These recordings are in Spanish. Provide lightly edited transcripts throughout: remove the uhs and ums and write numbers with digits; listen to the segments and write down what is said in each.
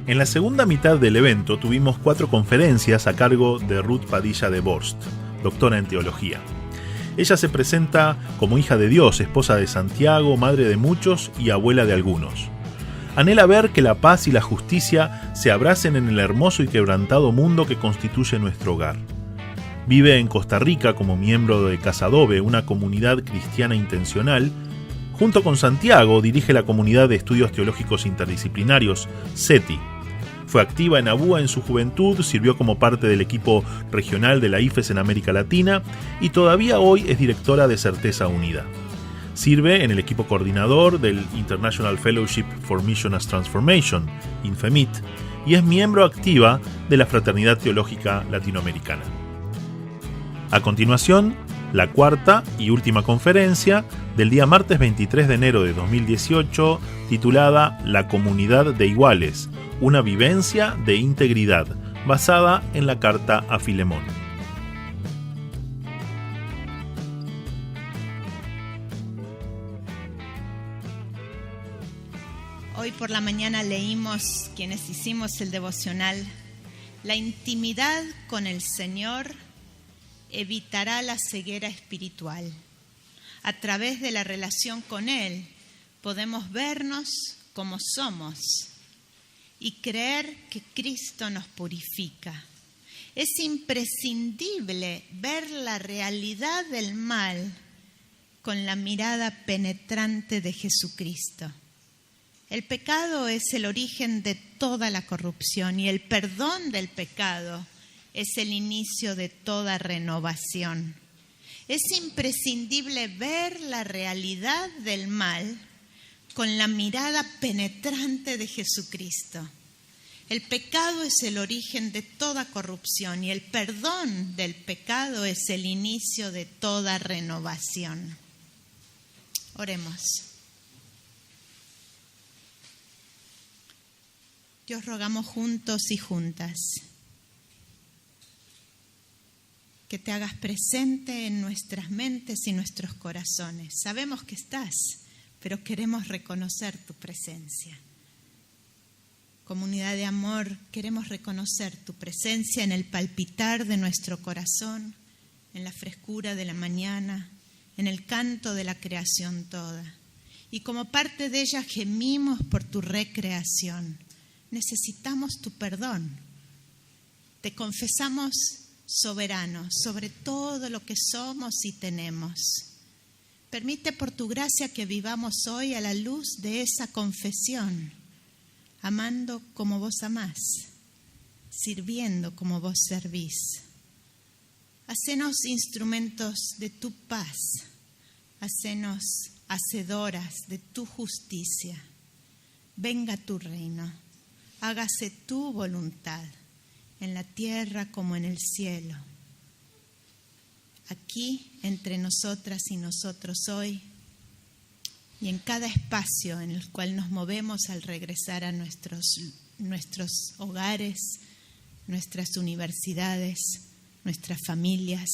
En la segunda mitad del evento tuvimos 4 conferencias a cargo de Ruth Padilla de Borst, doctora en teología. Ella se presenta como hija de Dios, esposa de Santiago, madre de muchos y abuela de algunos. Anhela ver que la paz y la justicia se abracen en el hermoso y quebrantado mundo que constituye nuestro hogar. Vive en Costa Rica como miembro de Casa Adobe, una comunidad cristiana intencional. Junto con Santiago dirige la comunidad de estudios teológicos interdisciplinarios, SETI. Fue activa en ABUA en su juventud, sirvió como parte del equipo regional de la IFES en América Latina y todavía hoy es directora de Certeza Unida. Sirve en el equipo coordinador del International Fellowship for Mission as Transformation, INFEMIT, y es miembro activa de la Fraternidad Teológica Latinoamericana. A continuación, la cuarta y última conferencia del día martes 23 de enero de 2018, titulada La Comunidad de Iguales, una vivencia de integridad, basada en la carta a Filemón. Hoy por la mañana leímos, quienes hicimos el devocional, la intimidad con el Señor evitará la ceguera espiritual. A través de la relación con Él podemos vernos como somos y creer que Cristo nos purifica. Es imprescindible ver la realidad del mal con la mirada penetrante de Jesucristo. El pecado es el origen de toda la corrupción y el perdón del pecado es el inicio de toda renovación. Es imprescindible ver la realidad del mal con la mirada penetrante de Jesucristo. El pecado es el origen de toda corrupción y el perdón del pecado es el inicio de toda renovación. Oremos. Dios, rogamos juntos y juntas que te hagas presente en nuestras mentes y nuestros corazones. Sabemos que estás, pero queremos reconocer tu presencia. Comunidad de amor, queremos reconocer tu presencia en el palpitar de nuestro corazón, en la frescura de la mañana, en el canto de la creación toda. Y como parte de ella gemimos por tu recreación. Necesitamos tu perdón. Te confesamos soberano sobre todo lo que somos y tenemos. Permite por tu gracia que vivamos hoy a la luz de esa confesión, amando como vos amás, sirviendo como vos servís. Hacenos instrumentos de tu paz, hacenos hacedoras de tu justicia. Venga tu reino, hágase tu voluntad, en la tierra como en el cielo. Aquí, entre nosotras y nosotros hoy, y en cada espacio en el cual nos movemos al regresar a nuestros hogares, nuestras universidades, nuestras familias,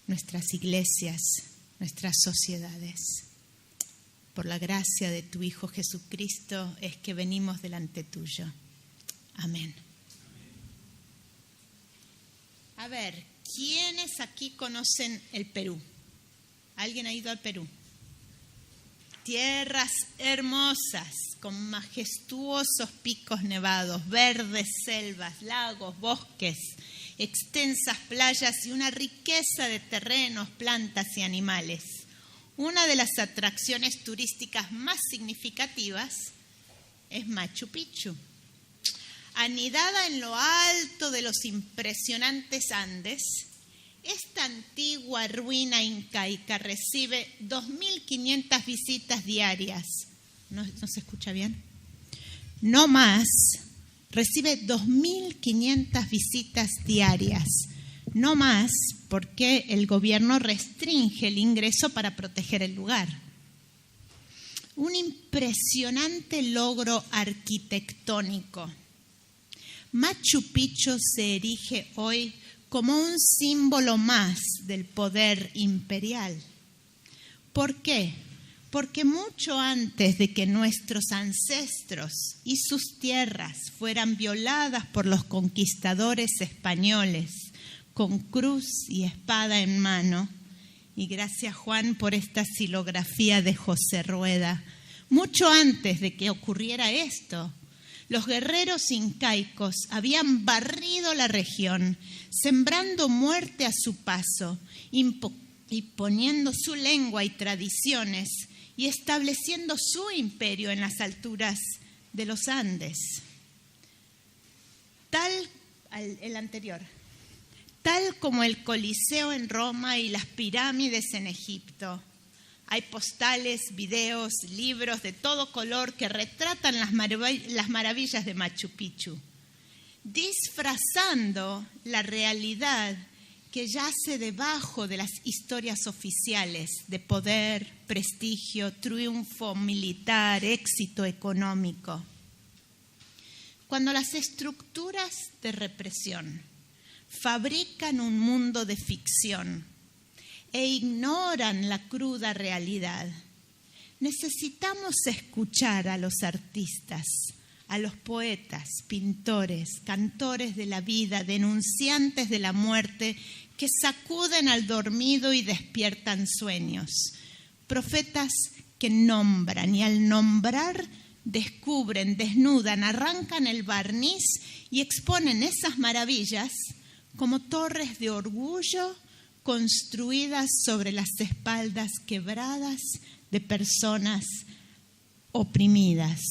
nuestras iglesias, nuestras sociedades. Por la gracia de tu Hijo Jesucristo es que venimos delante tuyo. Amén. A ver, ¿quiénes aquí conocen el Perú? ¿Alguien ha ido al Perú? Tierras hermosas, con majestuosos picos nevados, verdes selvas, lagos, bosques, extensas playas y una riqueza de terrenos, plantas y animales. Una de las atracciones turísticas más significativas es Machu Picchu. Anidada en lo alto de los impresionantes Andes, esta antigua ruina incaica recibe 2.500 visitas diarias. ¿No se escucha bien? No más, recibe 2.500 visitas diarias. No más porque el gobierno restringe el ingreso para proteger el lugar. Un impresionante logro arquitectónico. Machu Picchu se erige hoy como un símbolo más del poder imperial. ¿Por qué? porque mucho antes de que nuestros ancestros y sus tierras fueran violadas por los conquistadores españoles con cruz y espada en mano, y gracias Juan por esta xilografía de José Rueda, mucho antes de que ocurriera esto, los guerreros incaicos habían barrido la región, sembrando muerte a su paso, imponiendo su lengua y tradiciones y estableciendo su imperio en las alturas de los Andes. Tal como el Coliseo en Roma y las pirámides en Egipto. Hay postales, videos, libros de todo color que retratan las maravillas de Machu Picchu, disfrazando la realidad que yace debajo de las historias oficiales de poder, prestigio, triunfo militar, éxito económico. Cuando las estructuras de represión fabrican un mundo de ficción e ignoran la cruda realidad, necesitamos escuchar a los artistas, a los poetas, pintores, cantores de la vida, denunciantes de la muerte, que sacuden al dormido y despiertan sueños. Profetas que nombran y al nombrar descubren, desnudan, arrancan el barniz y exponen esas maravillas como torres de orgullo construidas sobre las espaldas quebradas de personas oprimidas.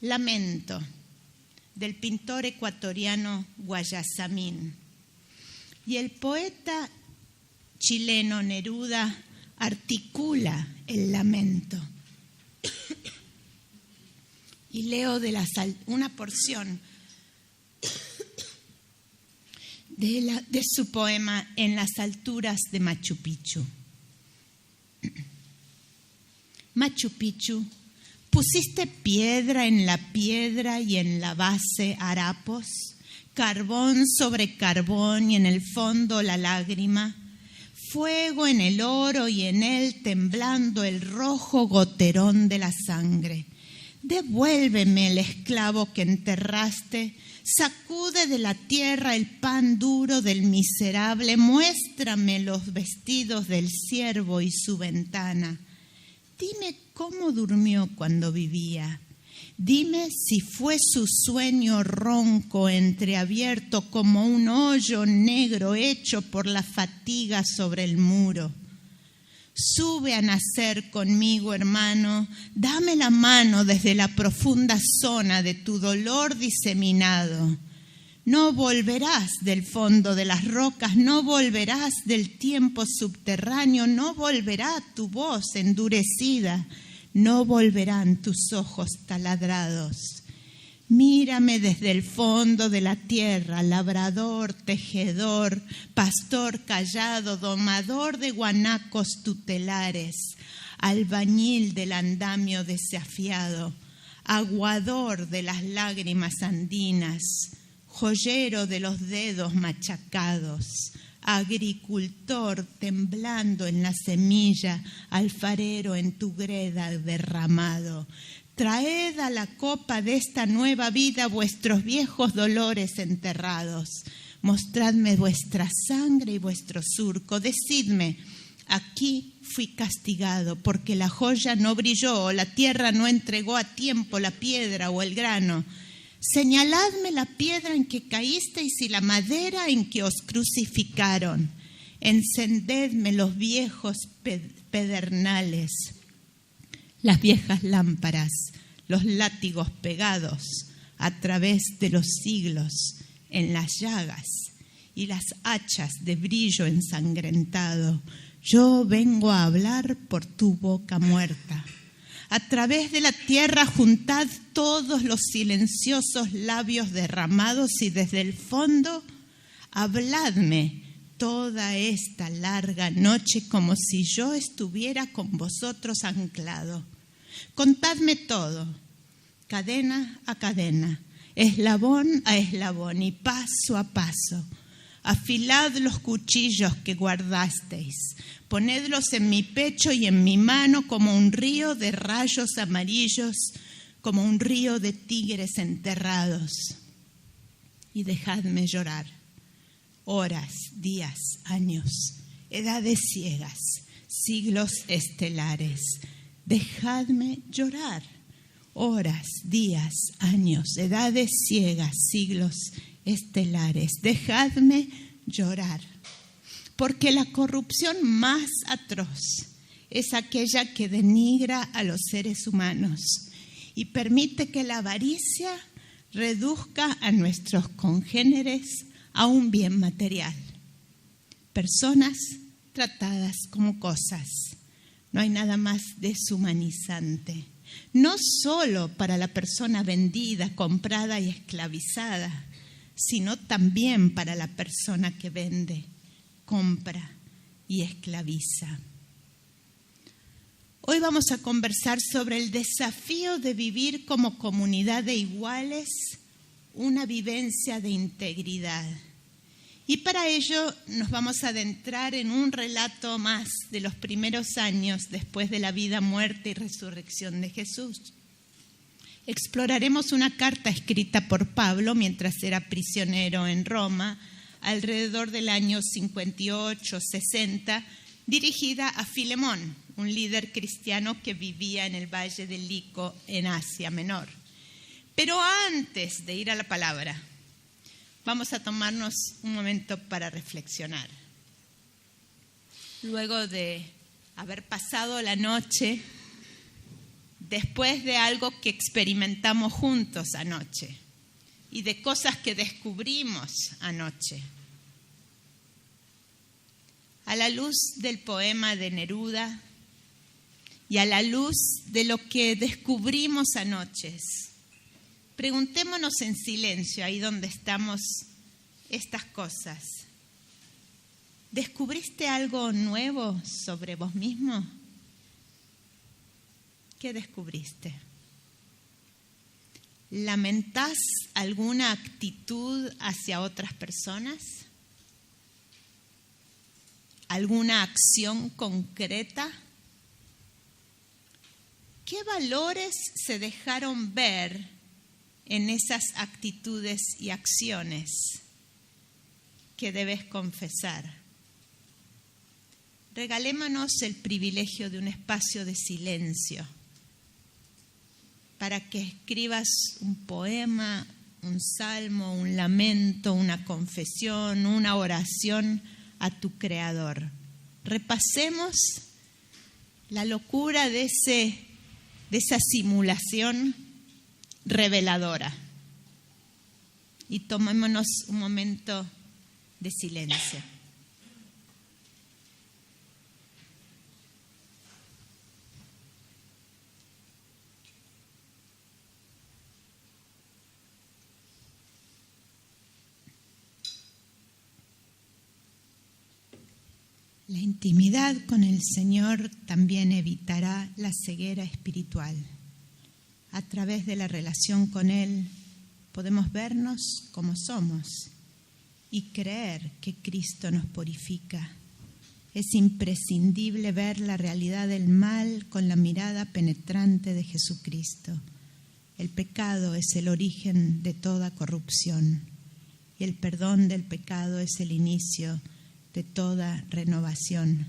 Lamento, del pintor ecuatoriano Guayasamín. Y el poeta chileno Neruda articula el lamento. Y leo una porción de su poema En las alturas de Machu Picchu. Machu Picchu, pusiste piedra en la piedra y en la base harapos, carbón sobre carbón y en el fondo la lágrima, fuego en el oro y en él temblando el rojo goterón de la sangre. Devuélveme el esclavo que enterraste, sacude de la tierra el pan duro del miserable, muéstrame los vestidos del siervo y su ventana. Dime cómo durmió cuando vivía. Dime si fue su sueño ronco entreabierto como un hoyo negro hecho por la fatiga sobre el muro. Sube a nacer conmigo, hermano, dame la mano desde la profunda zona de tu dolor diseminado. No volverás del fondo de las rocas, no volverás del tiempo subterráneo, no volverá tu voz endurecida, no volverán tus ojos taladrados. Mírame desde el fondo de la tierra, labrador, tejedor, pastor callado, domador de guanacos tutelares, albañil del andamio desafiado, aguador de las lágrimas andinas, joyero de los dedos machacados, agricultor temblando en la semilla, alfarero en tu greda derramado. Traed a la copa de esta nueva vida vuestros viejos dolores enterrados. Mostradme vuestra sangre y vuestro surco. Decidme, aquí fui castigado porque la joya no brilló o la tierra no entregó a tiempo la piedra o el grano. Señaladme la piedra en que caísteis y la madera en que os crucificaron. Encendedme los viejos pedernales, las viejas lámparas, los látigos pegados a través de los siglos en las llagas y las hachas de brillo ensangrentado. Yo vengo a hablar por tu boca muerta. A través de la tierra juntad todos los silenciosos labios derramados y desde el fondo habladme toda esta larga noche como si yo estuviera con vosotros anclado. Contadme todo, cadena a cadena, eslabón a eslabón y paso a paso. Afilad los cuchillos que guardasteis, ponedlos en mi pecho y en mi mano como un río de rayos amarillos, como un río de tigres enterrados. Y dejadme llorar, horas, días, años, edades ciegas, siglos estelares. Dejadme llorar, horas, días, años, edades ciegas, siglos estelares. Dejadme llorar, porque la corrupción más atroz es aquella que denigra a los seres humanos y permite que la avaricia reduzca a nuestros congéneres a un bien material. Personas tratadas como cosas. No hay nada más deshumanizante, no solo para la persona vendida, comprada y esclavizada, sino también para la persona que vende, compra y esclaviza. Hoy vamos a conversar sobre el desafío de vivir como comunidad de iguales, una vivencia de integridad. Y para ello nos vamos a adentrar en un relato más de los primeros años después de la vida, muerte y resurrección de Jesús. Exploraremos una carta escrita por Pablo mientras era prisionero en Roma, alrededor del año 58-60, dirigida a Filemón, un líder cristiano que vivía en el valle del Lico en Asia Menor. Pero antes de ir a la palabra, vamos a tomarnos un momento para reflexionar. Luego de haber pasado la noche, después de algo que experimentamos juntos anoche y de cosas que descubrimos anoche, a la luz del poema de Neruda y a la luz de lo que descubrimos anoche, preguntémonos en silencio, ahí donde estamos, estas cosas. ¿Descubriste algo nuevo sobre vos mismo? ¿Qué descubriste? ¿Lamentás alguna actitud hacia otras personas? ¿Alguna acción concreta? ¿Qué valores se dejaron ver en esas actitudes y acciones que debes confesar? Regalémonos el privilegio de un espacio de silencio para que escribas un poema, un salmo, un lamento, una confesión, una oración a tu Creador. Repasemos la locura de esa simulación reveladora y tomémonos un momento de silencio. La intimidad con el Señor también evitará la ceguera espiritual. A través de la relación con Él podemos vernos como somos y creer que Cristo nos purifica. Es imprescindible ver la realidad del mal con la mirada penetrante de Jesucristo. El pecado es el origen de toda corrupción y el perdón del pecado es el inicio de toda renovación.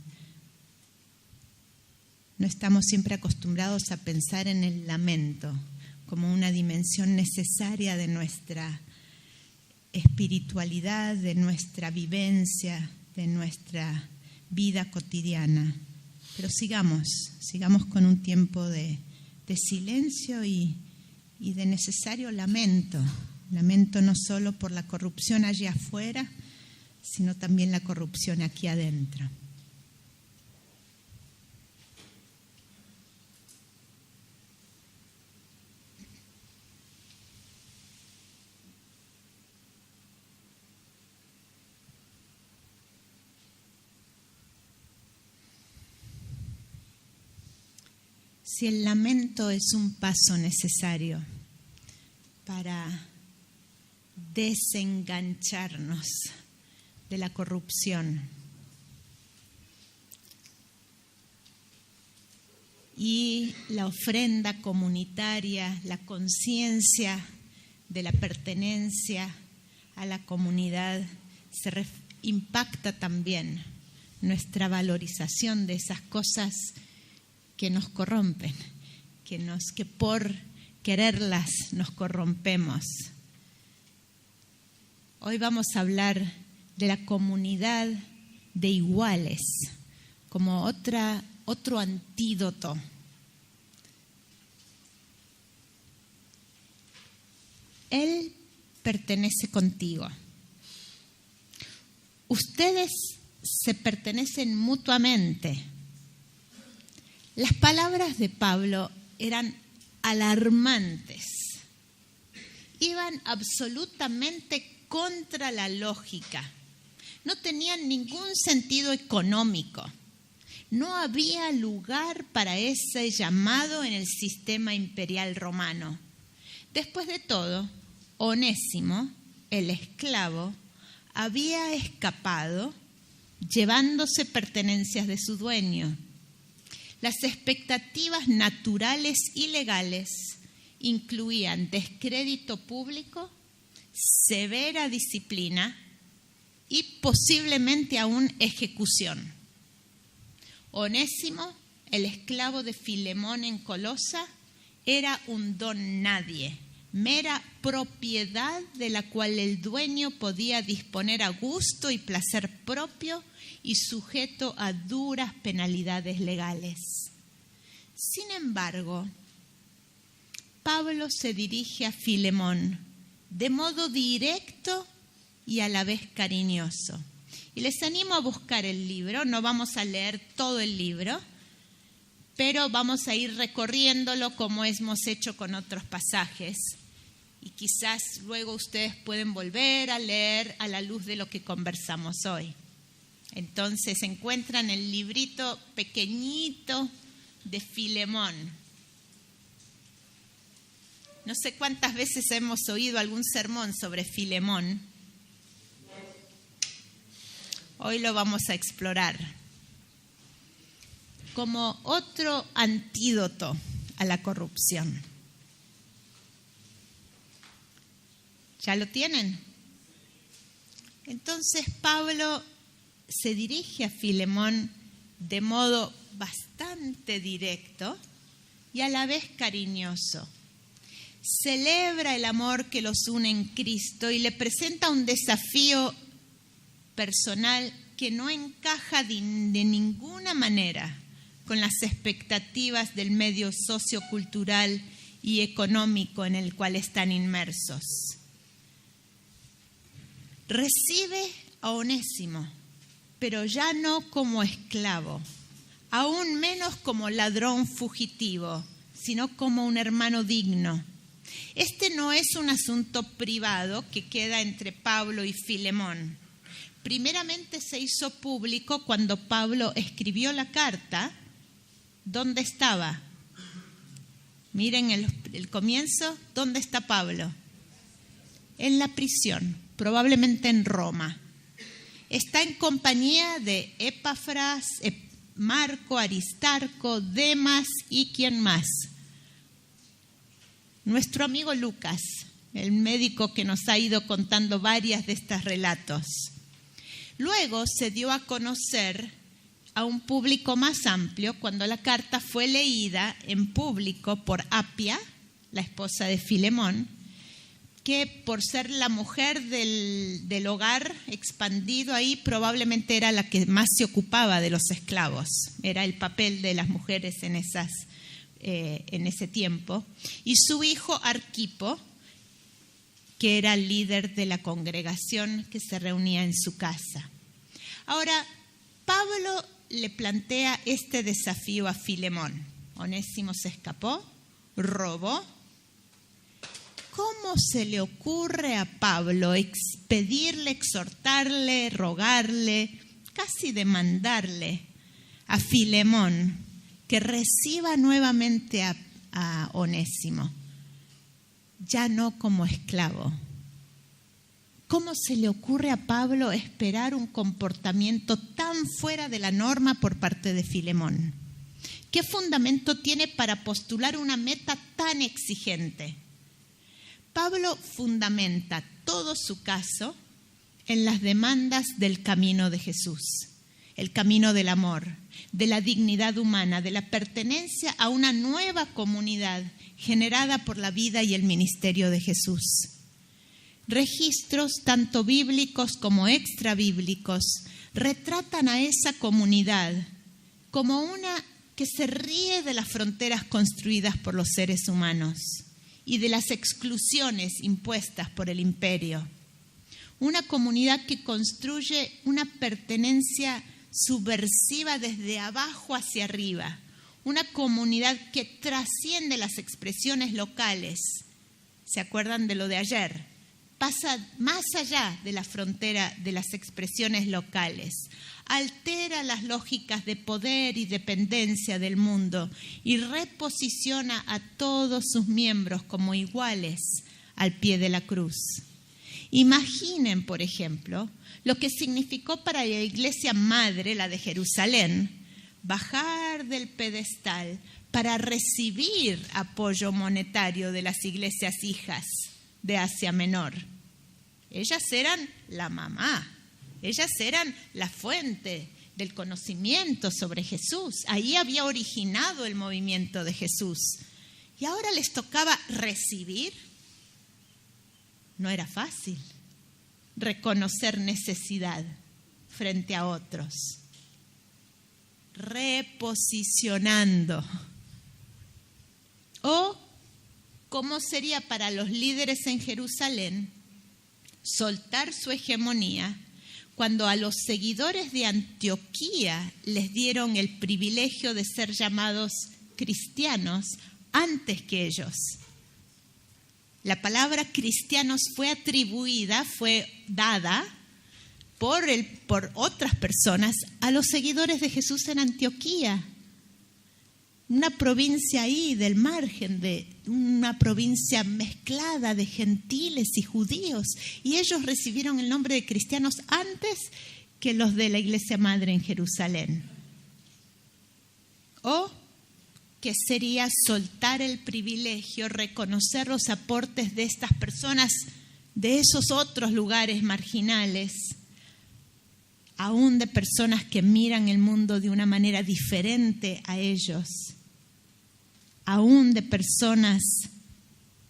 No estamos siempre acostumbrados a pensar en el lamento como una dimensión necesaria de nuestra espiritualidad, de nuestra vivencia, de nuestra vida cotidiana. Pero sigamos con un tiempo de silencio y de necesario lamento. Lamento no solo por la corrupción allí afuera, sino también la corrupción aquí adentro. Si el lamento es un paso necesario para desengancharnos de la corrupción. Y la ofrenda comunitaria, la conciencia de la pertenencia a la comunidad, impacta también nuestra valorización de esas cosas que nos corrompen, que por quererlas nos corrompemos. Hoy vamos a hablar de la comunidad de iguales como otro antídoto. Él pertenece contigo. Ustedes se pertenecen mutuamente. Las palabras de Pablo eran alarmantes. Iban absolutamente contra la lógica. No tenían ningún sentido económico. No había lugar para ese llamado en el sistema imperial romano. Después de todo, Onésimo, el esclavo, había escapado llevándose pertenencias de su dueño. Las expectativas naturales y legales incluían descrédito público, severa disciplina y posiblemente aún ejecución. Onésimo, el esclavo de Filemón en Colosa, era un don nadie, mera propiedad de la cual el dueño podía disponer a gusto y placer propio y sujeto a duras penalidades legales. Sin embargo, Pablo se dirige a Filemón de modo directo y a la vez cariñoso. Y les animo a buscar el libro, no vamos a leer todo el libro, pero vamos a ir recorriéndolo como hemos hecho con otros pasajes. Y quizás luego ustedes pueden volver a leer a la luz de lo que conversamos hoy. Entonces encuentran el librito pequeñito de Filemón. No sé cuántas veces hemos oído algún sermón sobre Filemón. Hoy lo vamos a explorar como otro antídoto a la corrupción. ¿Ya lo tienen? Entonces Pablo se dirige a Filemón de modo bastante directo y a la vez cariñoso. Celebra el amor que los une en Cristo y le presenta un desafío personal que no encaja de ninguna manera con las expectativas del medio sociocultural y económico en el cual están inmersos. Recibe a Onésimo, pero ya no como esclavo, aún menos como ladrón fugitivo, sino como un hermano digno. Este no es un asunto privado que queda entre Pablo y Filemón. Primeramente se hizo público cuando Pablo escribió la carta. ¿Dónde estaba? Miren el comienzo. ¿Dónde está Pablo? En la prisión, probablemente en Roma. Está en compañía de Epafras, Marco, Aristarco, Demas y ¿quién más? Nuestro amigo Lucas, el médico que nos ha ido contando varias de estos relatos. Luego se dio a conocer a un público más amplio cuando la carta fue leída en público por Apia, la esposa de Filemón, que por ser la mujer del hogar expandido ahí probablemente era la que más se ocupaba de los esclavos. Era el papel de las mujeres en ese tiempo. Y su hijo Arquipo, que era el líder de la congregación que se reunía en su casa. Ahora, Pablo le plantea este desafío a Filemón. Onésimo se escapó, robó. ¿Cómo se le ocurre a Pablo pedirle, exhortarle, rogarle, casi demandarle a Filemón que reciba nuevamente a Onésimo? Ya no como esclavo, ¿Cómo se le ocurre a Pablo esperar un comportamiento tan fuera de la norma por parte de Filemón? ¿Qué fundamento tiene para postular una meta tan exigente? Pablo fundamenta todo su caso en las demandas del camino de Jesús, el camino del amor, de la dignidad humana, de la pertenencia a una nueva comunidad generada por la vida y el ministerio de Jesús. Registros tanto bíblicos como extrabíblicos retratan a esa comunidad como una que se ríe de las fronteras construidas por los seres humanos y de las exclusiones impuestas por el imperio. Una comunidad que construye una pertenencia subversiva desde abajo hacia arriba. Una comunidad que trasciende las expresiones locales. ¿Se acuerdan de lo de ayer? Pasa más allá de la frontera de las expresiones locales. Altera las lógicas de poder y dependencia del mundo y reposiciona a todos sus miembros como iguales al pie de la cruz. Imaginen, por ejemplo, lo que significó para la iglesia madre, la de Jerusalén, bajar del pedestal para recibir apoyo monetario de las iglesias hijas de Asia Menor. Ellas eran la mamá, ellas eran la fuente del conocimiento sobre Jesús. Ahí había originado el movimiento de Jesús. Y ahora les tocaba recibir. No era fácil reconocer necesidad frente a otros. Reposicionando. O, ¿cómo sería para los líderes en Jerusalén soltar su hegemonía cuando a los seguidores de Antioquía les dieron el privilegio de ser llamados cristianos antes que ellos? La palabra cristianos fue dada por otras personas a los seguidores de Jesús en Antioquía, una provincia ahí del margen, de una provincia mezclada de gentiles y judíos, y ellos recibieron el nombre de cristianos antes que los de la iglesia madre en Jerusalén. O que sería soltar el privilegio, reconocer los aportes de estas personas de esos otros lugares marginales, aún de personas que miran el mundo de una manera diferente a ellos, aún de personas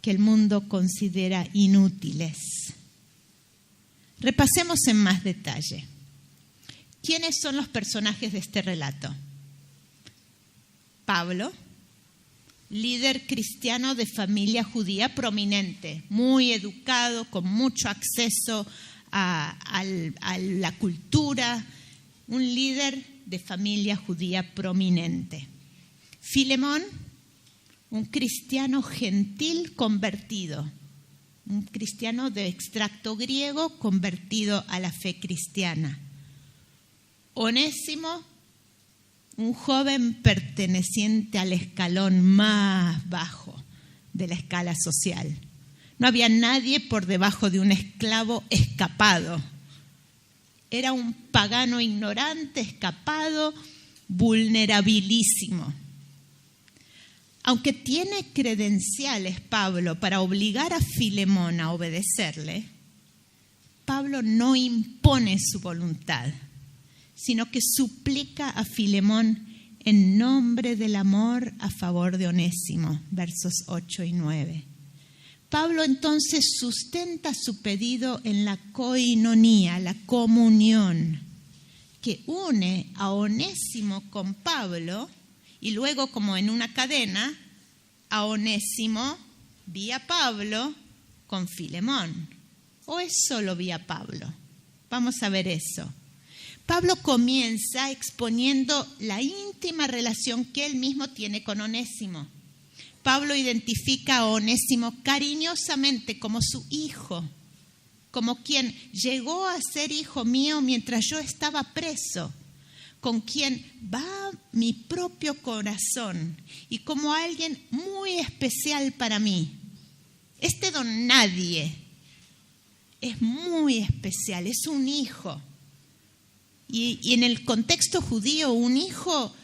que el mundo considera inútiles. Repasemos en más detalle. ¿Quiénes son los personajes de este relato? Pablo, líder cristiano de familia judía prominente, muy educado, con mucho acceso a la cultura, un líder de familia judía prominente. Filemón, un cristiano gentil convertido, un cristiano de extracto griego convertido a la fe cristiana. Onésimo, un joven perteneciente al escalón más bajo de la escala social. No había nadie por debajo de un esclavo escapado. Era un pagano ignorante, escapado, vulnerabilísimo. Aunque tiene credenciales Pablo para obligar a Filemón a obedecerle, Pablo no impone su voluntad, sino que suplica a Filemón en nombre del amor a favor de Onésimo, versos 8 y 9. Pablo entonces sustenta su pedido en la koinonía, la comunión, que une a Onésimo con Pablo y luego, como en una cadena, a Onésimo vía Pablo con Filemón. ¿O es solo vía Pablo? Vamos a ver eso. Pablo comienza exponiendo la íntima relación que él mismo tiene con Onésimo. Pablo identifica a Onésimo cariñosamente como su hijo, como quien llegó a ser hijo mío mientras yo estaba preso, con quien va mi propio corazón y como alguien muy especial para mí. Este don nadie es muy especial, es un hijo. Y en el contexto judío, un hijo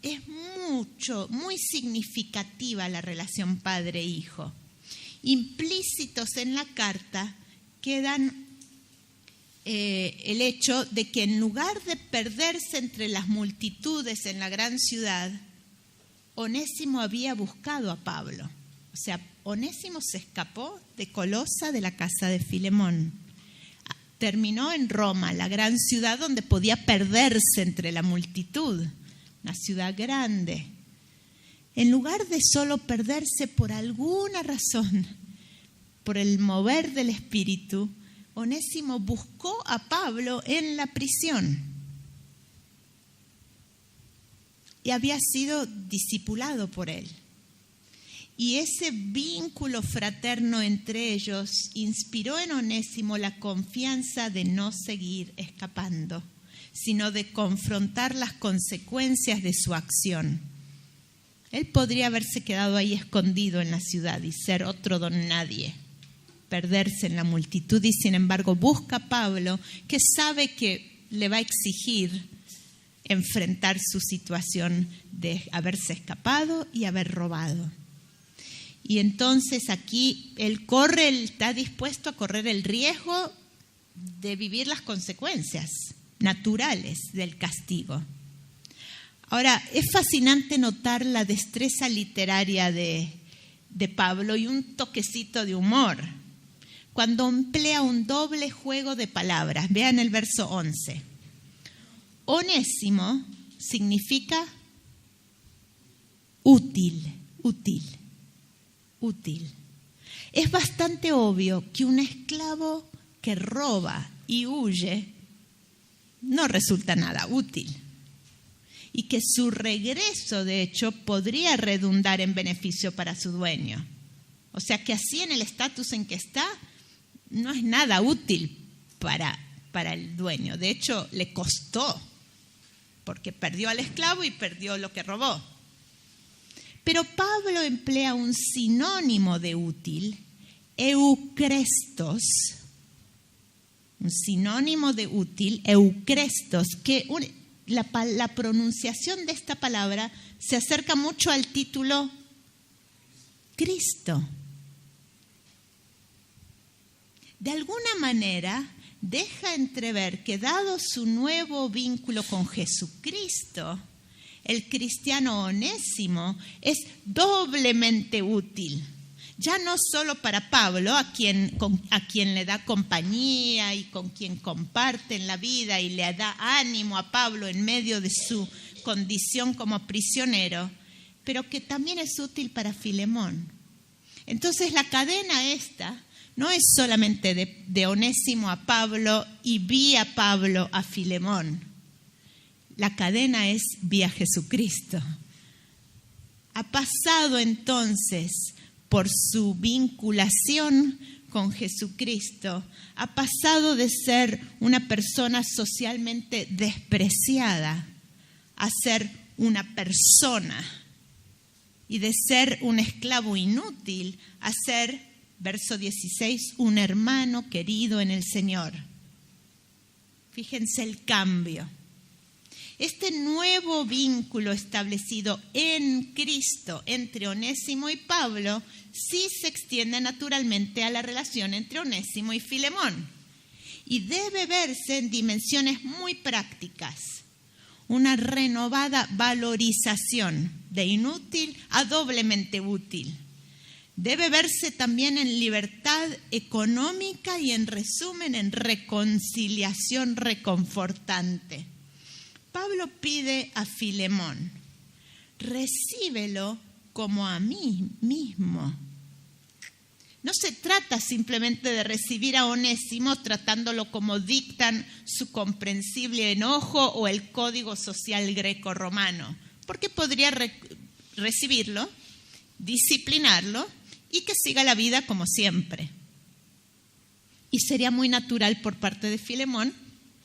es muy significativa la relación padre-hijo. Implícitos en la carta quedan el hecho de que en lugar de perderse entre las multitudes en la gran ciudad, Onésimo había buscado a Pablo. O sea, Onésimo se escapó de Colosa, de la casa de Filemón. Terminó en Roma, la gran ciudad donde podía perderse entre la multitud, una ciudad grande. En lugar de solo perderse por alguna razón, por el mover del espíritu, Onésimo buscó a Pablo en la prisión y había sido discipulado por él. Y ese vínculo fraterno entre ellos inspiró en Onésimo la confianza de no seguir escapando, sino de confrontar las consecuencias de su acción. Él podría haberse quedado ahí escondido en la ciudad y ser otro don nadie, perderse en la multitud, y sin embargo busca a Pablo, que sabe que le va a exigir enfrentar su situación de haberse escapado y haber robado. Y entonces aquí él está dispuesto a correr el riesgo de vivir las consecuencias naturales del castigo. Ahora, es fascinante notar la destreza literaria de Pablo y un toquecito de humor cuando emplea un doble juego de palabras. Vean el verso 11. Onésimo significa útil. Es bastante obvio que un esclavo que roba y huye no resulta nada útil, y que su regreso, de hecho, podría redundar en beneficio para su dueño. O sea que así, en el estatus en que está, no es nada útil para el dueño. De hecho, le costó, porque perdió al esclavo y perdió lo que robó. Pero Pablo emplea un sinónimo de útil, eucrestos. Un sinónimo de útil, eucrestos, que la pronunciación de esta palabra se acerca mucho al título Cristo. De alguna manera deja entrever que, dado su nuevo vínculo con Jesucristo, el cristiano Onésimo es doblemente útil. Ya no solo para Pablo, a quien le da compañía y con quien comparten la vida y le da ánimo a Pablo en medio de su condición como prisionero, pero que también es útil para Filemón. Entonces la cadena esta no es solamente de Onésimo a Pablo y vía Pablo a Filemón. La cadena es vía Jesucristo. Ha pasado entonces por su vinculación con Jesucristo, ha pasado de ser una persona socialmente despreciada a ser una persona, y de ser un esclavo inútil a ser, verso 16, un hermano querido en el Señor. Fíjense el cambio. Este nuevo vínculo establecido en Cristo entre Onésimo y Pablo sí se extiende naturalmente a la relación entre Onésimo y Filemón, y debe verse en dimensiones muy prácticas. Una renovada valorización de inútil a doblemente útil. Debe verse también en libertad económica y, en resumen, en reconciliación reconfortante. Pablo pide a Filemón: recíbelo como a mí mismo. No se trata simplemente de recibir a Onésimo tratándolo como dictan su comprensible enojo o el código social greco-romano, porque podría recibirlo, disciplinarlo y que siga la vida como siempre. Y sería muy natural por parte de Filemón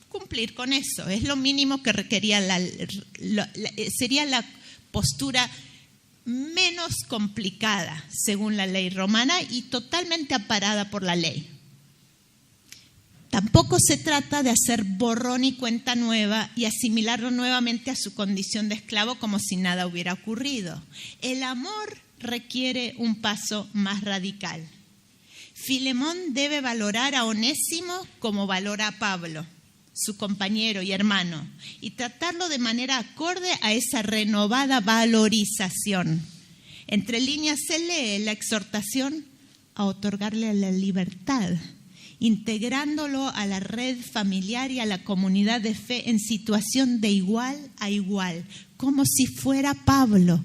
cumplir con eso. Es lo mínimo que requería, sería la postura menos complicada según la ley romana y totalmente amparada por la ley. Tampoco se trata de hacer borrón y cuenta nueva y asimilarlo nuevamente a su condición de esclavo como si nada hubiera ocurrido. El amor requiere un paso más radical. Filemón debe valorar a Onésimo como valora a Pablo, su compañero y hermano, y tratarlo de manera acorde a esa renovada valorización. Entre líneas se lee la exhortación a otorgarle la libertad, integrándolo a la red familiar y a la comunidad de fe en situación de igual a igual, como si fuera Pablo.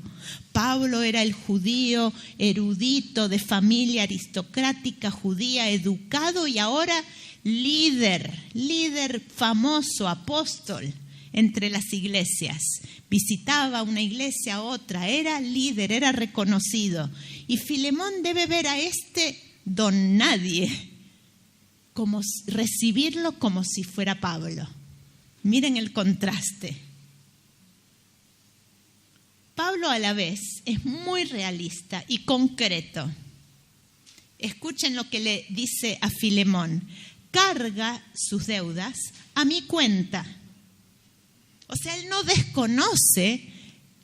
Pablo era el judío erudito de familia aristocrática judía, educado y ahora líder famoso, apóstol entre las iglesias. Visitaba una iglesia a otra, era líder, era reconocido. Y Filemón debe ver a este don nadie, recibirlo como si fuera Pablo. Miren el contraste. Pablo a la vez es muy realista y concreto. Escuchen lo que le dice a Filemón: carga sus deudas a mi cuenta. O sea, él no desconoce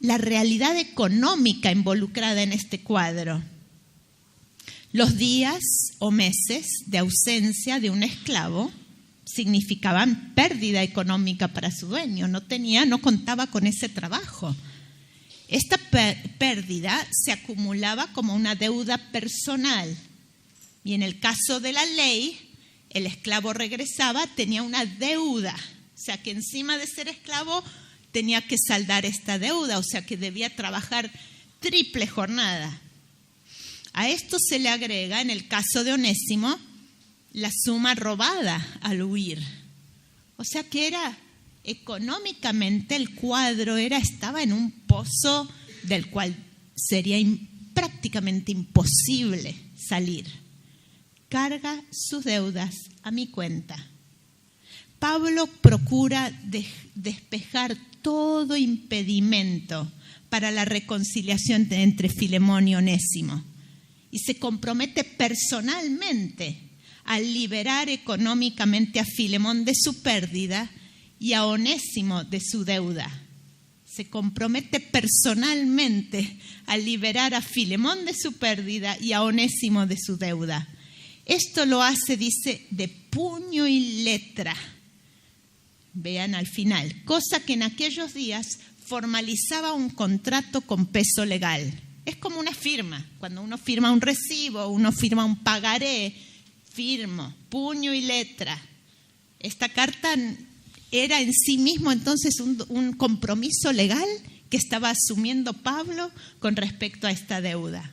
la realidad económica involucrada en este cuadro. Los días o meses de ausencia de un esclavo significaban pérdida económica para su dueño. No contaba con ese trabajo. Esta pérdida se acumulaba como una deuda personal. Y en el caso de la ley, el esclavo regresaba, tenía una deuda. O sea que encima de ser esclavo tenía que saldar esta deuda. O sea que debía trabajar triple jornada. A esto se le agrega, en el caso de Onésimo, la suma robada al huir. O sea que económicamente el cuadro estaba en un pozo del cual sería prácticamente imposible salir. Carga sus deudas a mi cuenta. Pablo procura despejar todo impedimento para la reconciliación entre Filemón y Onésimo y se compromete personalmente a liberar económicamente a Filemón de su pérdida y a Onésimo de su deuda. Se compromete personalmente a liberar a Filemón de su pérdida y a Onésimo de su deuda. Esto lo hace, dice, de puño y letra. Vean al final, cosa que en aquellos días formalizaba un contrato con peso legal. Es como una firma. Cuando uno firma un recibo, uno firma un pagaré, firmo, puño y letra. Esta carta era en sí mismo entonces un compromiso legal que estaba asumiendo Pablo con respecto a esta deuda.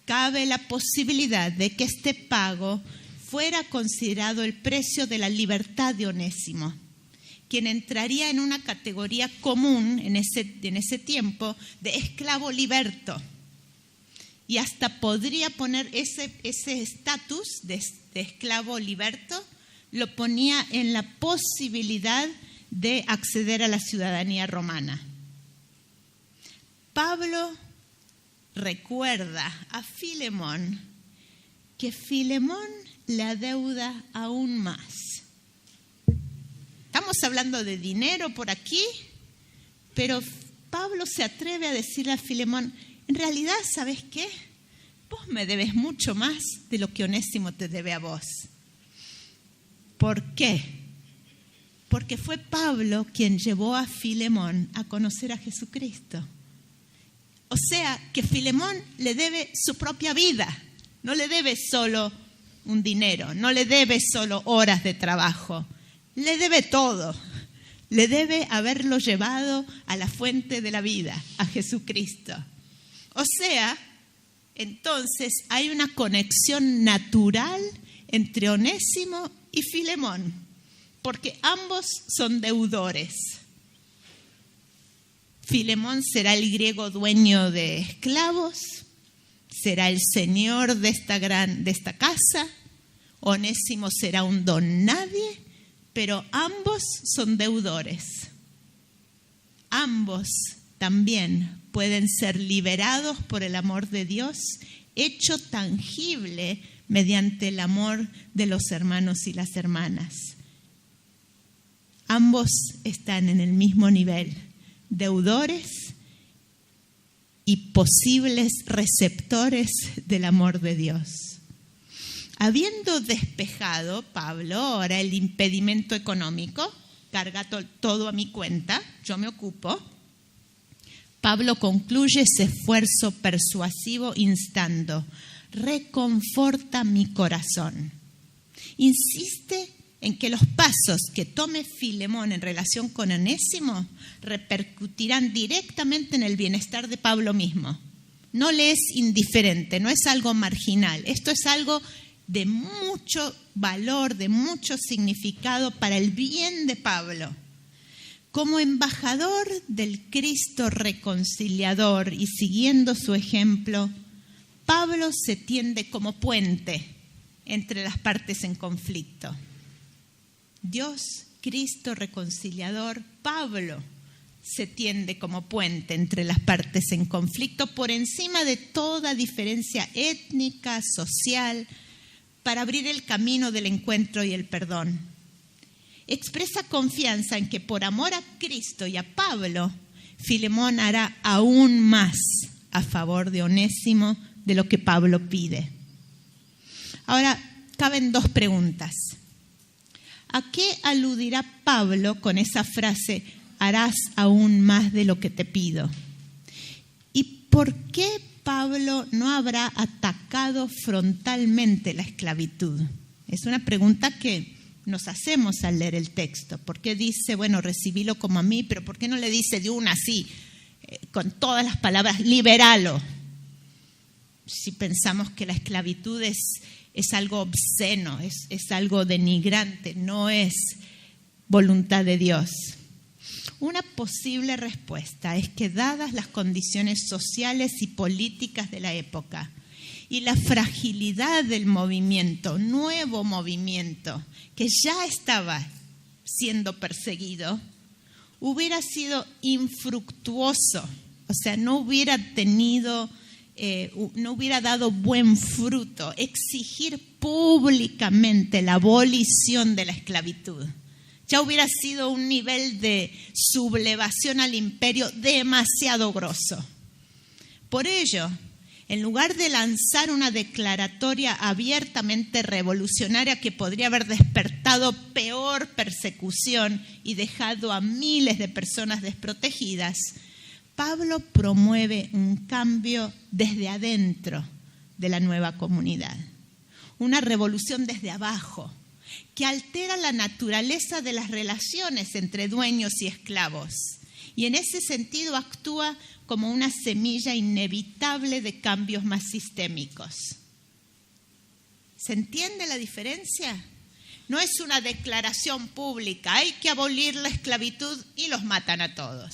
Cabe la posibilidad de que este pago fuera considerado el precio de la libertad de Onésimo, quien entraría en una categoría común en ese tiempo de esclavo liberto. Y hasta podría poner ese estatus de esclavo liberto, lo ponía en la posibilidad de acceder a la ciudadanía romana. Pablo recuerda a Filemón que Filemón le adeuda aún más. Estamos hablando de dinero por aquí, pero Pablo se atreve a decirle a Filemón: en realidad, ¿sabes qué? Vos me debes mucho más de lo que Onésimo te debe a vos. ¿Por qué? Porque fue Pablo quien llevó a Filemón a conocer a Jesucristo. O sea, que Filemón le debe su propia vida, no le debe solo un dinero, no le debe solo horas de trabajo, le debe todo. Le debe haberlo llevado a la fuente de la vida, a Jesucristo. O sea, entonces hay una conexión natural entre Onésimo y Filemón, porque ambos son deudores. Filemón será el griego dueño de esclavos, será el señor de esta casa. Onésimo será un don nadie, pero ambos son deudores. Ambos también pueden ser liberados por el amor de Dios hecho tangible mediante el amor de los hermanos y las hermanas. Ambos están en el mismo nivel, deudores y posibles receptores del amor de Dios. Habiendo despejado Pablo ahora el impedimento económico, carga todo a mi cuenta, yo me ocupo, Pablo concluye ese esfuerzo persuasivo instando: reconforta mi corazón. Insiste en que los pasos que tome Filemón en relación con Onésimo repercutirán directamente en el bienestar de Pablo mismo. No le es indiferente, no es algo marginal. Esto es algo de mucho valor, de mucho significado para el bien de Pablo. Como embajador del Cristo reconciliador y siguiendo su ejemplo, Pablo se tiende como puente entre las partes en conflicto. Dios, Cristo reconciliador, Pablo se tiende como puente entre las partes en conflicto por encima de toda diferencia étnica, social, para abrir el camino del encuentro y el perdón. Expresa confianza en que por amor a Cristo y a Pablo, Filemón hará aún más a favor de Onésimo de lo que Pablo pide. Ahora, caben dos preguntas. ¿A qué aludirá Pablo con esa frase, harás aún más de lo que te pido? ¿Y por qué Pablo no habrá atacado frontalmente la esclavitud? Es una pregunta que nos hacemos al leer el texto. ¿Por qué dice, bueno, recibílo como a mí, pero por qué no le dice de una así, con todas las palabras, liberalo? Si pensamos que la esclavitud es algo obsceno, es algo denigrante, no es voluntad de Dios. Una posible respuesta es que dadas las condiciones sociales y políticas de la época y la fragilidad del movimiento, nuevo movimiento, que ya estaba siendo perseguido, hubiera sido infructuoso, o sea, no hubiera dado buen fruto exigir públicamente la abolición de la esclavitud. Ya hubiera sido un nivel de sublevación al imperio demasiado grosso. Por ello, en lugar de lanzar una declaratoria abiertamente revolucionaria que podría haber despertado peor persecución y dejado a miles de personas desprotegidas, Pablo promueve un cambio desde adentro de la nueva comunidad, una revolución desde abajo, que altera la naturaleza de las relaciones entre dueños y esclavos y en ese sentido actúa como una semilla inevitable de cambios más sistémicos. ¿Se entiende la diferencia? No es una declaración pública, hay que abolir la esclavitud y los matan a todos.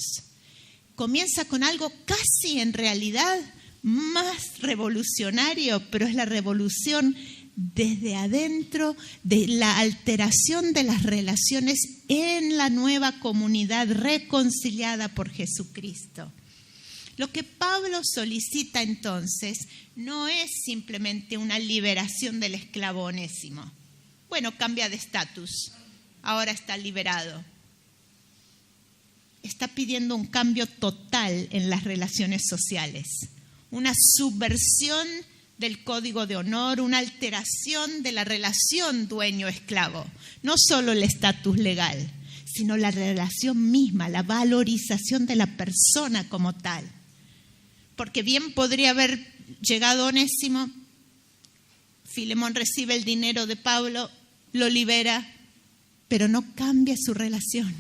Comienza con algo casi en realidad más revolucionario, pero es la revolución desde adentro de la alteración de las relaciones en la nueva comunidad reconciliada por Jesucristo. Lo que Pablo solicita entonces no es simplemente una liberación del esclavo Onésimo. Bueno, cambia de estatus, ahora está liberado. Está pidiendo un cambio total en las relaciones sociales, una subversión del código de honor, una alteración de la relación dueño-esclavo. No solo el estatus legal, sino la relación misma, la valorización de la persona como tal. Porque bien podría haber llegado Onésimo, Filemón recibe el dinero de Pablo, lo libera, pero no cambia su relación.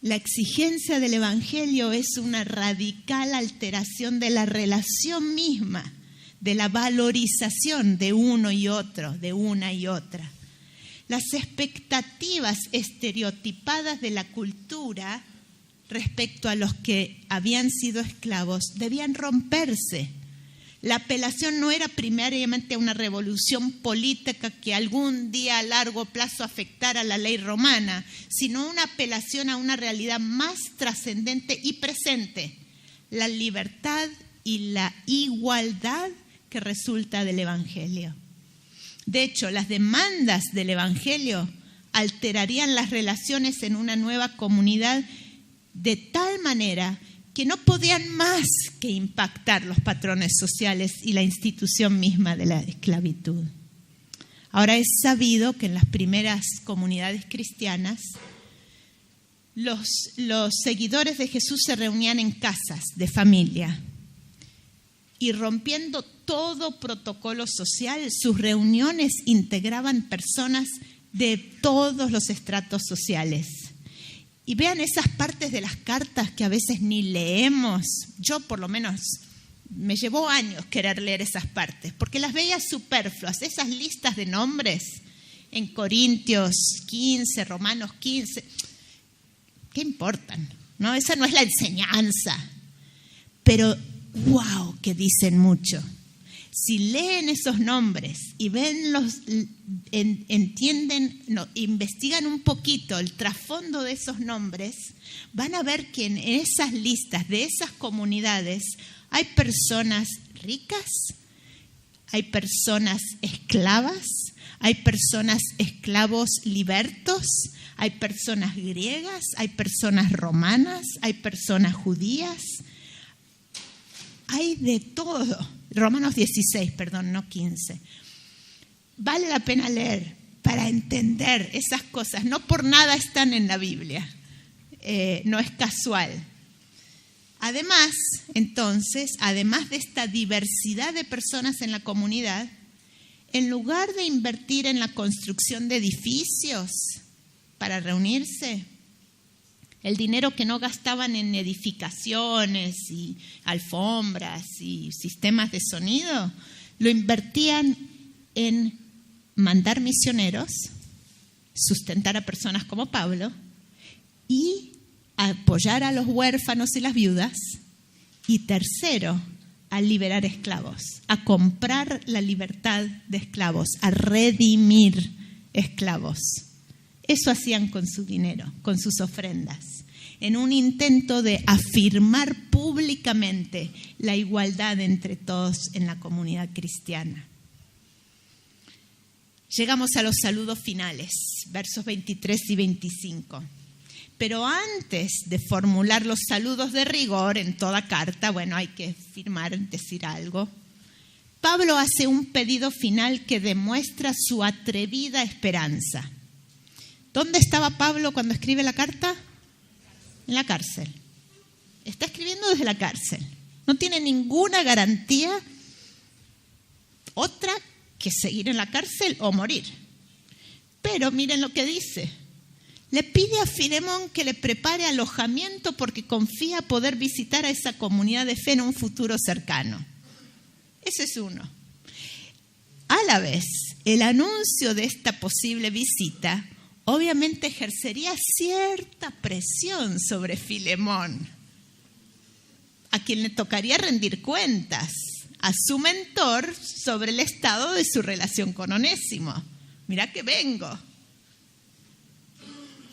La exigencia del Evangelio es una radical alteración de la relación misma, de la valorización de uno y otro, de una y otra. Las expectativas estereotipadas de la cultura respecto a los que habían sido esclavos debían romperse. La apelación no era primariamente a una revolución política que algún día a largo plazo afectara la ley romana, sino una apelación a una realidad más trascendente y presente, la libertad y la igualdad que resulta del Evangelio. De hecho, las demandas del Evangelio alterarían las relaciones en una nueva comunidad de tal manera que no podían más que impactar los patrones sociales y la institución misma de la esclavitud. Ahora es sabido que en las primeras comunidades cristianas los seguidores de Jesús se reunían en casas de familia y, rompiendo todo protocolo social, sus reuniones integraban personas de todos los estratos sociales. Y vean esas partes de las cartas que a veces ni leemos. Yo por lo menos me llevó años querer leer esas partes, porque las veía superfluas, esas listas de nombres en Corintios 15, Romanos 15, ¿qué importan? ¿No? Esa no es la enseñanza. Pero, wow, que dicen mucho. Si leen esos nombres y entienden, investigan un poquito el trasfondo de esos nombres, van a ver que en esas listas de esas comunidades hay personas ricas, hay personas esclavas, hay personas esclavos libertos, hay personas griegas, hay personas romanas, hay personas judías, hay de todo. Romanos 16, perdón, no 15. Vale la pena leer para entender esas cosas. No por nada están en la Biblia. No es casual. Además, entonces, además de esta diversidad de personas en la comunidad, en lugar de invertir en la construcción de edificios para reunirse, el dinero que no gastaban en edificaciones y alfombras y sistemas de sonido, lo invertían en mandar misioneros, sustentar a personas como Pablo y apoyar a los huérfanos y las viudas. Y tercero, a liberar esclavos, a comprar la libertad de esclavos, a redimir esclavos. Eso hacían con su dinero, con sus ofrendas, en un intento de afirmar públicamente la igualdad entre todos en la comunidad cristiana. Llegamos a los saludos finales, versos 23 y 25. Pero antes de formular los saludos de rigor en toda carta, bueno, hay que firmar, decir algo, Pablo hace un pedido final que demuestra su atrevida esperanza. ¿Dónde estaba Pablo cuando escribe la carta? En la cárcel. Está escribiendo desde la cárcel. No tiene ninguna garantía otra que seguir en la cárcel o morir. Pero miren lo que dice. Le pide a Filemón que le prepare alojamiento porque confía poder visitar a esa comunidad de fe en un futuro cercano. Ese es uno. A la vez, el anuncio de esta posible visita obviamente ejercería cierta presión sobre Filemón, a quien le tocaría rendir cuentas a su mentor sobre el estado de su relación con Onésimo. Mirá que vengo.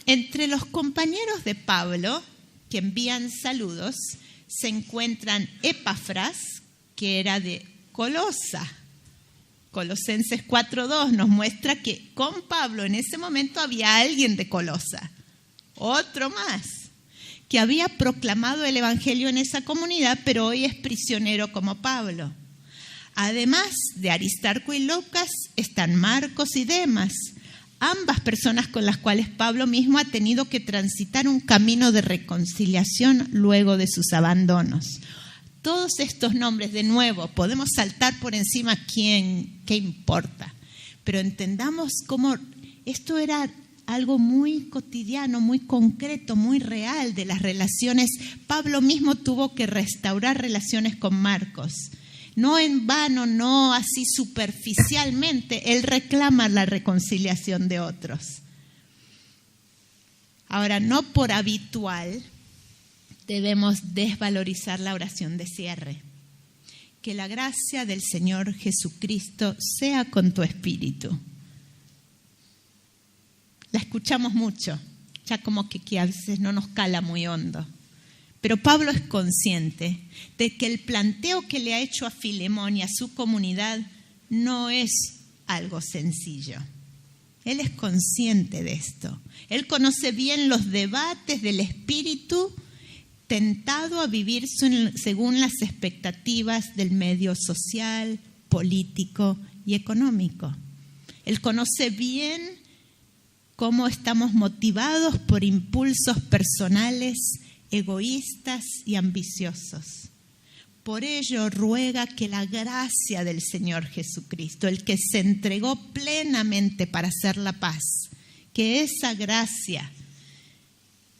Entre los compañeros de Pablo que envían saludos se encuentran Epafras, que era de Colosa. Colosenses 4:2 nos muestra que con Pablo en ese momento había alguien de Colosa, otro más, que había proclamado el evangelio en esa comunidad, pero hoy es prisionero como Pablo. Además de Aristarco y Lucas, están Marcos y Demas, ambas personas con las cuales Pablo mismo ha tenido que transitar un camino de reconciliación luego de sus abandonos. Todos estos nombres, de nuevo, podemos saltar por encima quién, qué importa, pero entendamos cómo esto era algo muy cotidiano, muy concreto, muy real de las relaciones. Pablo mismo tuvo que restaurar relaciones con Marcos. No en vano, no así superficialmente, él reclama la reconciliación de otros. Ahora, no por habitual debemos desvalorizar la oración de cierre. Que la gracia del Señor Jesucristo sea con tu espíritu. La escuchamos mucho, ya como que a veces no nos cala muy hondo. Pero Pablo es consciente de que el planteo que le ha hecho a Filemón y a su comunidad no es algo sencillo. Él es consciente de esto. Él conoce bien los debates del espíritu tentado a vivir según las expectativas del medio social, político y económico. Él conoce bien cómo estamos motivados por impulsos personales, egoístas y ambiciosos. Por ello ruega que la gracia del Señor Jesucristo, el que se entregó plenamente para hacer la paz, que esa gracia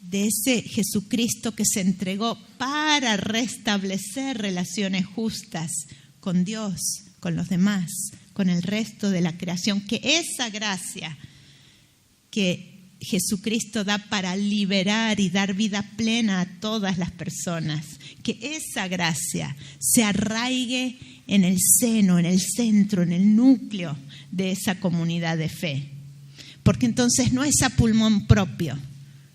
de ese Jesucristo que se entregó para restablecer relaciones justas con Dios, con los demás, con el resto de la creación, que esa gracia que Jesucristo da para liberar y dar vida plena a todas las personas, que esa gracia se arraigue en el seno, en el centro, en el núcleo de esa comunidad de fe. Porque entonces no es a pulmón propio,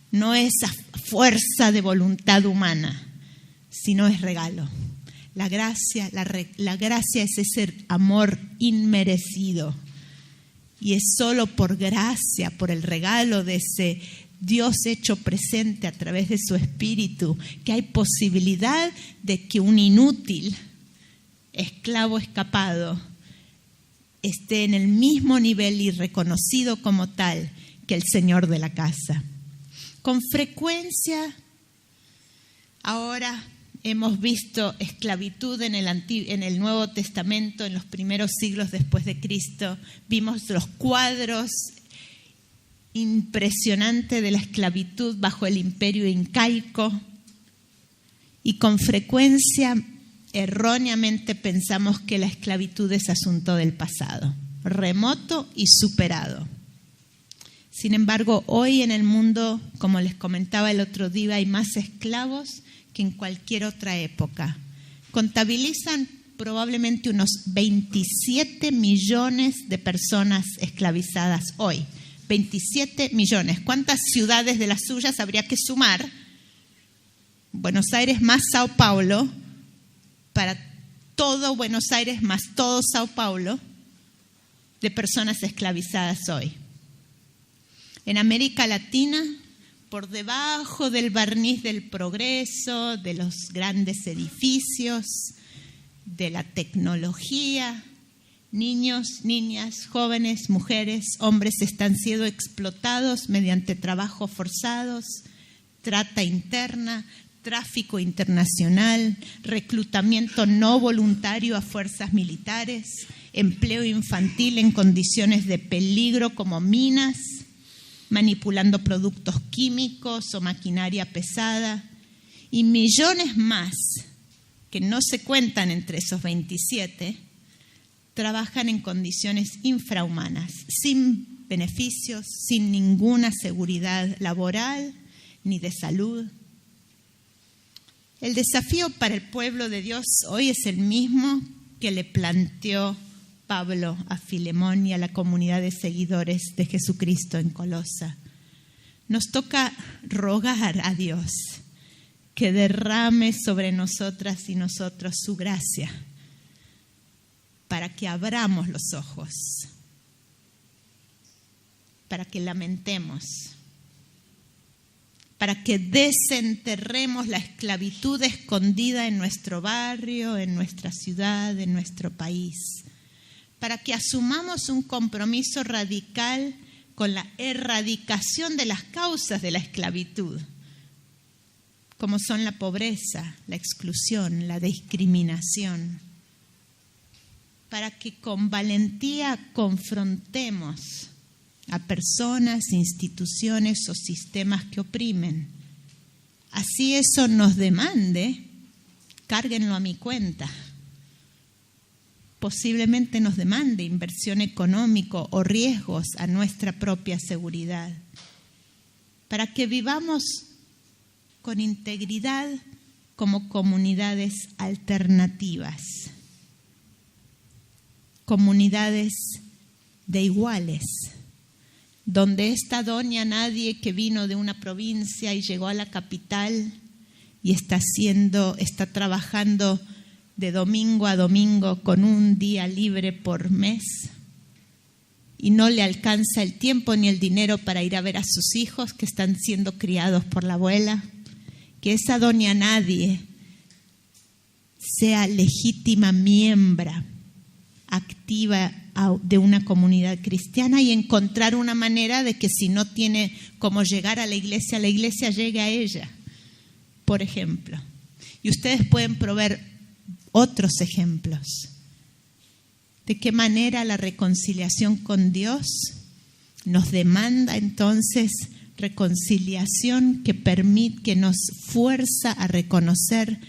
no es a fuerza de voluntad humana, sino es regalo. La gracia es ese amor inmerecido. Y es solo por gracia, por el regalo de ese Dios hecho presente a través de su Espíritu, que hay posibilidad de que un inútil, esclavo escapado, esté en el mismo nivel y reconocido como tal que el Señor de la casa. Con frecuencia, ahora hemos visto esclavitud en el Nuevo Testamento, en los primeros siglos después de Cristo. Vimos los cuadros impresionantes de la esclavitud bajo el imperio incaico. Y con frecuencia, erróneamente pensamos que la esclavitud es asunto del pasado, remoto y superado. Sin embargo, hoy en el mundo, como les comentaba el otro día, hay más esclavos que en cualquier otra época. Contabilizan probablemente unos 27 millones de personas esclavizadas hoy. 27 millones. ¿Cuántas ciudades de las suyas habría que sumar? Buenos Aires más Sao Paulo, para todo Buenos Aires más todo Sao Paulo, de personas esclavizadas hoy. En América Latina, por debajo del barniz del progreso, de los grandes edificios, de la tecnología, niños, niñas, jóvenes, mujeres, hombres están siendo explotados mediante trabajos forzados, trata interna, tráfico internacional, reclutamiento no voluntario a fuerzas militares, empleo infantil en condiciones de peligro como minas, manipulando productos químicos o maquinaria pesada, y millones más que no se cuentan entre esos 27, trabajan en condiciones infrahumanas, sin beneficios, sin ninguna seguridad laboral ni de salud. El desafío para el pueblo de Dios hoy es el mismo que le planteó Pablo a Filemón y a la comunidad de seguidores de Jesucristo en Colosa. Nos toca rogar a Dios que derrame sobre nosotras y nosotros su gracia para que abramos los ojos, para que lamentemos, para que desenterremos la esclavitud escondida en nuestro barrio, en nuestra ciudad, en nuestro país, para que asumamos un compromiso radical con la erradicación de las causas de la esclavitud, como son la pobreza, la exclusión, la discriminación, para que con valentía confrontemos a personas, instituciones o sistemas que oprimen. Así eso nos demande, cárguenlo a mi cuenta. Posiblemente nos demande inversión económica o riesgos a nuestra propia seguridad, para que vivamos con integridad como comunidades alternativas, comunidades de iguales, donde esta doña nadie que vino de una provincia y llegó a la capital y está trabajando de domingo a domingo con un día libre por mes y no le alcanza el tiempo ni el dinero para ir a ver a sus hijos que están siendo criados por la abuela, que esa doña nadie sea legítima miembro activa de una comunidad cristiana y encontrar una manera de que si no tiene cómo llegar a la iglesia llegue a ella, por ejemplo. Y ustedes pueden proveer otros ejemplos. ¿De qué manera la reconciliación con Dios nos demanda entonces reconciliación que nos fuerza a reconocer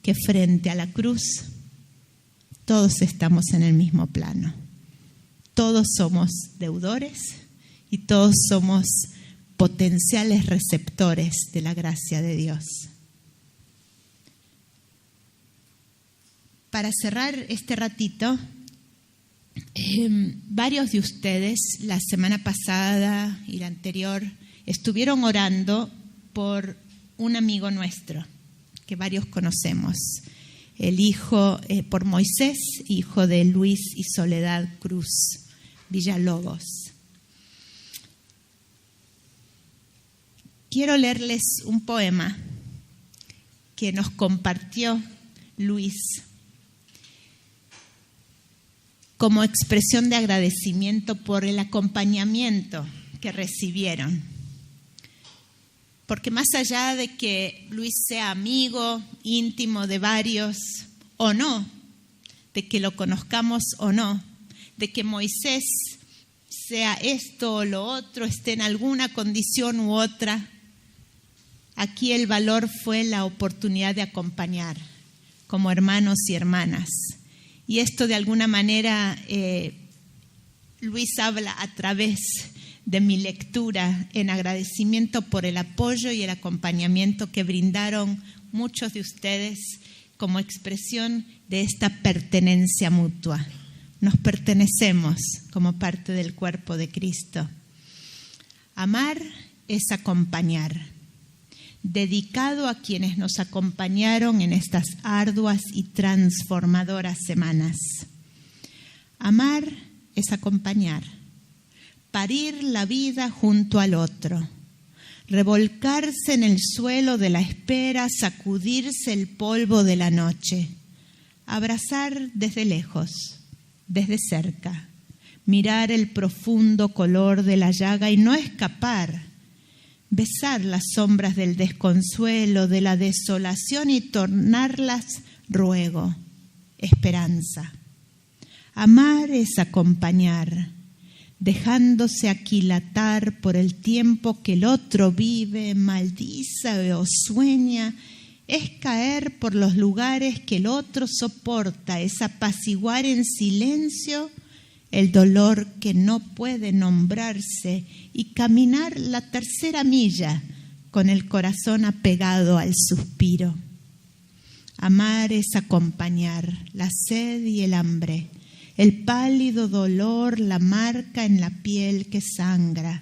que frente a la cruz todos estamos en el mismo plano? Todos somos deudores y todos somos potenciales receptores de la gracia de Dios. Para cerrar este ratito, varios de ustedes la semana pasada y la anterior estuvieron orando por un amigo nuestro que varios conocemos, el hijo, por Moisés, hijo de Luis y Soledad Cruz Villalobos. Quiero leerles un poema que nos compartió Luis como expresión de agradecimiento por el acompañamiento que recibieron. Porque más allá de que Luis sea amigo íntimo de varios o no, de que lo conozcamos o no, de que Moisés sea esto o lo otro, esté en alguna condición u otra, aquí el valor fue la oportunidad de acompañar como hermanos y hermanas. Y esto de alguna manera Luis habla a través de mi lectura en agradecimiento por el apoyo y el acompañamiento que brindaron muchos de ustedes como expresión de esta pertenencia mutua. Nos pertenecemos como parte del cuerpo de Cristo. Amar es acompañar. Dedicado a quienes nos acompañaron en estas arduas y transformadoras semanas. Amar es acompañar, parir la vida junto al otro, revolcarse en el suelo de la espera, sacudirse el polvo de la noche, abrazar desde lejos, desde cerca, mirar el profundo color de la llaga y no escapar, besar las sombras del desconsuelo, de la desolación y tornarlas ruego, esperanza. Amar es acompañar, dejándose aquilatar por el tiempo que el otro vive, maldice o sueña, es caer por los lugares que el otro soporta, es apaciguar en silencio el dolor que no puede nombrarse y caminar la tercera milla con el corazón apegado al suspiro. Amar es acompañar la sed y el hambre, el pálido dolor, la marca en la piel que sangra,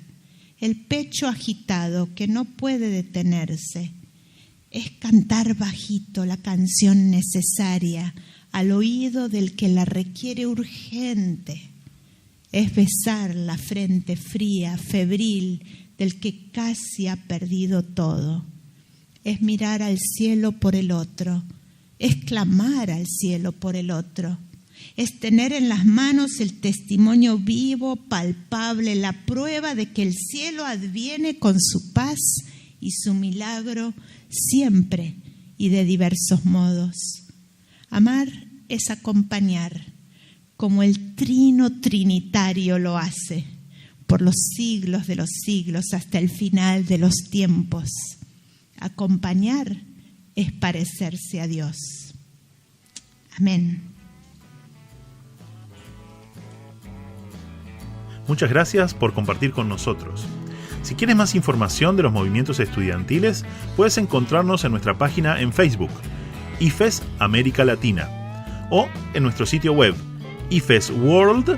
el pecho agitado que no puede detenerse. Es cantar bajito la canción necesaria al oído del que la requiere urgente. Es besar la frente fría, febril, del que casi ha perdido todo. Es mirar al cielo por el otro. Es clamar al cielo por el otro. Es tener en las manos el testimonio vivo, palpable, la prueba de que el cielo adviene con su paz y su milagro siempre y de diversos modos. Amar es acompañar, como el trino trinitario lo hace, por los siglos de los siglos hasta el final de los tiempos. Acompañar es parecerse a Dios. Amén. Muchas gracias por compartir con nosotros. Si quieres más información de los movimientos estudiantiles, puedes encontrarnos en nuestra página en Facebook, IFES América Latina, o en nuestro sitio web, ifesworld.org.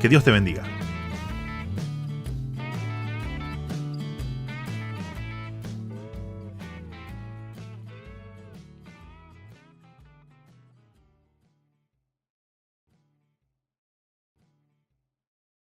Que Dios te bendiga.